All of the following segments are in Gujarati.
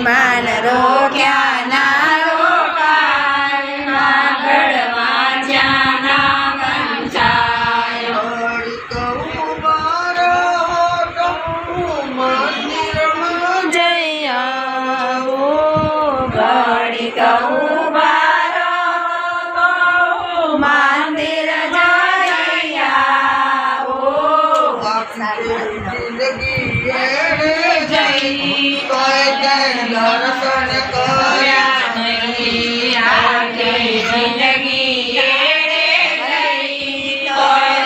માન રોક્યા ના રોકાય, કાગળ વાંચ્યા ના વંચાય. ઘડી કહું મારો તો મંદિરમાં જઈ આવો, ઘડી કહું બારો તો મંદિર જઈ આવો. જિંદગી એડે જઈ દર્શન કર્યા નહીં, આખી જિંદગી એડે ગઈ, તોય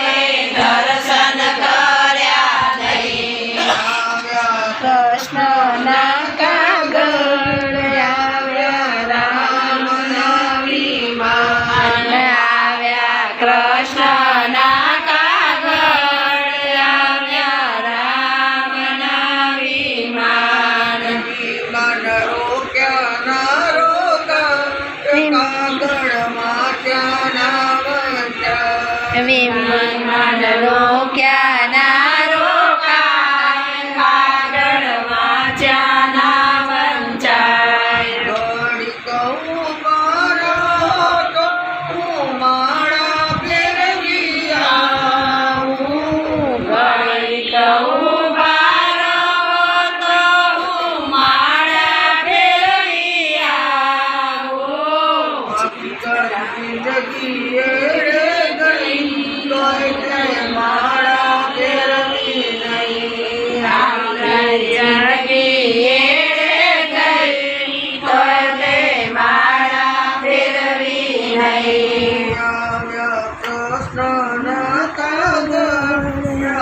દર્શન કર્યા નહીં. કૃષ્ણના કાગળ આવ્યા રામના વિમાન, આવ્યા કૃષ્ણના કાગળ આવ્યા રામના વિમાન. વિમાન રોક્યા ના રોકા, કાગળમાં ત્યાં ના વંચાય. વિમાન રોક્યા ના રોકાય, કાગળ વાંચ્યા ના વંચાય. ઘડી કહું મારો તો હું માળા ફેરવી આવું. ઘડી કહું બારો તો હું માળા ફેરવી આવું. જિંદગી એડે ગઈ, તોય તે માળા ફેરવી નહીં. આપણી જિંદગી એડે ગઈ, તોય તે માળા ફેરવી નહીં. આવ્યા કૃષ્ણના કાગળ,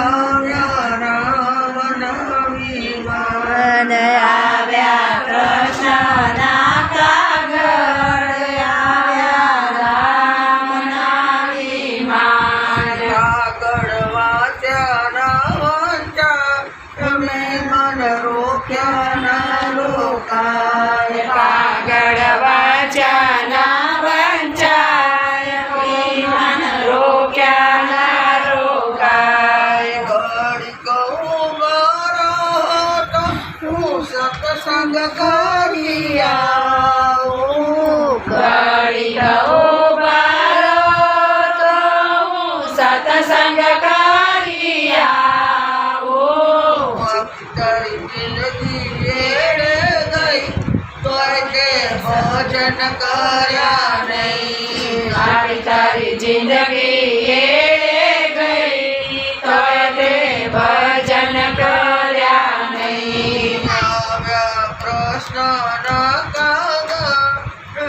આવ્યા રામના વિમાન. આવ્યા કૃષ્ણના કાગળ, આવ્યા રામના વિમાન. કાગળ વાંચ્યા ના વંચાય, વિમાન રોક્યા ના રોકાય. કાગળ વાંચ્યા ના વંચાય, વિમાન રોક્યા ના રોકાય. ઘડી કહું મારો તો હું સત્સંગ કરી આવું. ઘડી કહું બારો તો હું સત્સંગ કરી આવું. તારી જિંદગી એડે ગઈ, તોય તે ભજન કર્યા નહીં. આવી તારી જિંદગી એડે ગઈ, તોય તે ભજન કર્યા નહીં. આવ્યા કૃષ્ણના કાગળ,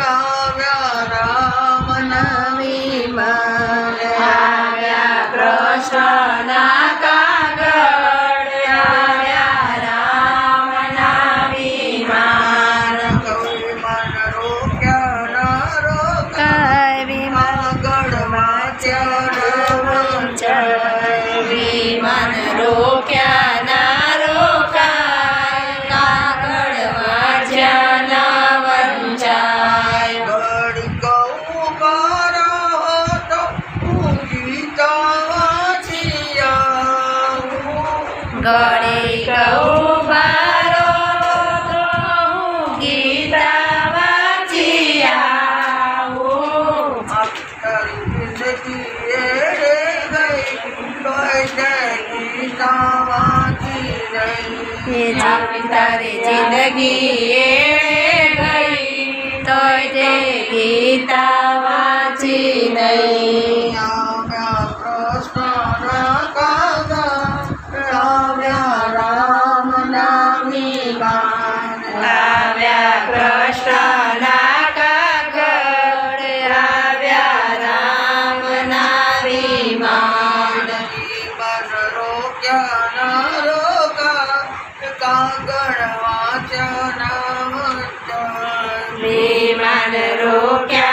આવ્યા રામના વિમાન. આવ્યા કૃષ્ણના કાગળ, આવ્યા રામના વિમાન. વિમાન રોક્યા ના રોકાય, કાગળ વાંચ્યા ના વંચાય. વિમાન રોક્યા ના રોકાય, કાગળ વાંચ્યા ના વંચાય. ઘડી કહું મારો તો હું ગીતા વાંચી આવું. ઘડી કહું બારો તો હું ગીતા વાંચી આવું. તારી જિંદગી એડે ગઈ, તોય તે ગીતા વાંચી નહીં. આપણી તારી જિંદગી એડે ગઈ, તોય તે ગીતા વાંચી નહીં. આવ્યા કૃષ્ણના કાગળ, આવ્યા રામના વિમાન. આવ્યા કૃષ્ણના કાગળ, આવ્યા રામના વિમાન. વિમાન રોક્યા ના રોકા, કાગળ વાંચ્યા ના વંચાય. વિમાન રોક્યા